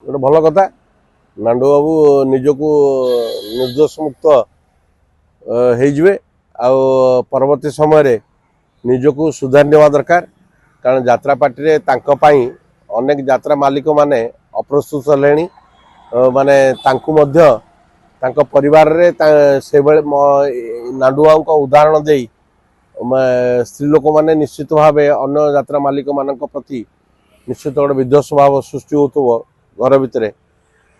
गोटे भल कथा नांडू बाबू निजको निर्दोष मुक्त होइजिवे आ परवर्ती समय निजको सुधार नेवा दरकार कारण यात्रा पार्टी रे तांको पाई अनेक यात्रा मालिक माने अप्रस्तुत हेलेनी माने तांकु मध्य तांको परिवार रे से बेले नांडू बाबू को उदाहरण देई स्त्री लोक माने निश्चित भाव अन्य यात्रा मालिक मान प्रति निश्चित गोटे विध्वंस भाव सृष्टि हो घर भितर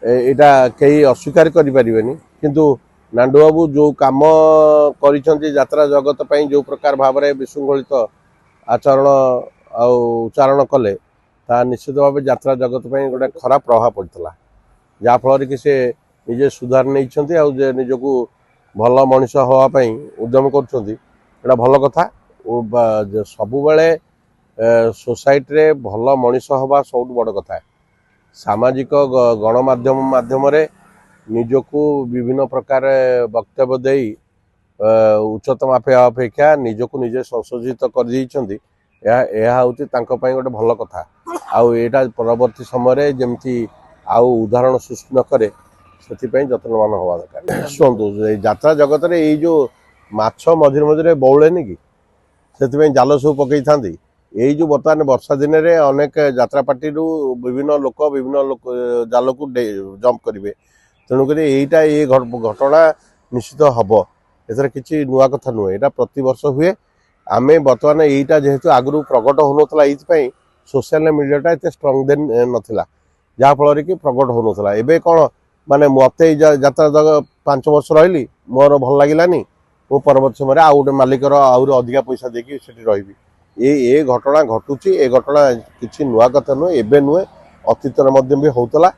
यहाँ कहीं अस्वीकार करें किंतु नांडू बाबू जो कम कर जगत पर जो प्रकार भाव में विशृंखलित आचरण उच्चारण कले ता निश्चित भाव यात्रा जगत पर गोटे खराब प्रभाव पड़ता जहाँफल कि से निजे सुधार नहीं निजक भल मनीष हाँपाई उद्यम कर भल कथा सबु बेले सोसाइटी रे भल मनीष हवा सब बड़ कथा सामाजिक गणमाध्यम माध्यम निजको विभिन्न प्रकार वक्तव्य दे उच्चतम अपेक्षा निजको निजे संशोधित कर गोटे भल कथा आईटा परवर्ती समय जमती आउ उदाहरण सृष्टि न करे से जत्नवान हवा दरकार शुणु यात्रा जगत रे ये जो माछ मझे मझे बौलेनी कि से जाल सब पकई था यही जो बर्तमान वर्षा दिन में अनेक यात्रा पार्टी विभिन्न लोक जाल को जंप करेंगे तेणुक ये घटना निश्चित हम एथर किसी नुआ कथा नुहे यहाँ प्रति वर्ष हुए आम बर्तमान यहीटा जेहेतु आगु प्रकट होना ये सोशल मीडियाटा एत स्ट्रंग देन नाला जहाँफल कि प्रकट होना एवं कौन माने मत यात्रा 5 वर्ष रही मोर भल लगे मु परवर्त समय आउ गोटे मालिकर आहुरी अधिका पैसा देकी रही ये घटना घटुची ये घटना किसी नुआ कथा नुहे एवं नुहे अतीत भी होता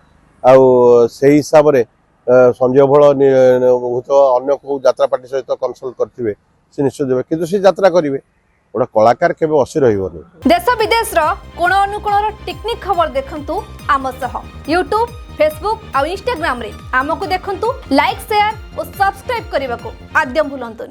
से हिसाब से संजय भल अन्य को यात्रा पार्टी सहित कनसल्ट करते निश्चित देवे किंतु से यात्रा करेंगे गोटे कलाकार केवे असी रही देश विदेश कोण अनुकोण टेक्निक खबर देखंतु आम सह यूट्यूब फेसबुक और इंस्टाग्राम रे आमको देखंतु लाइक शेयर और सब्सक्राइब करने को आद्यम भूलंतुनी।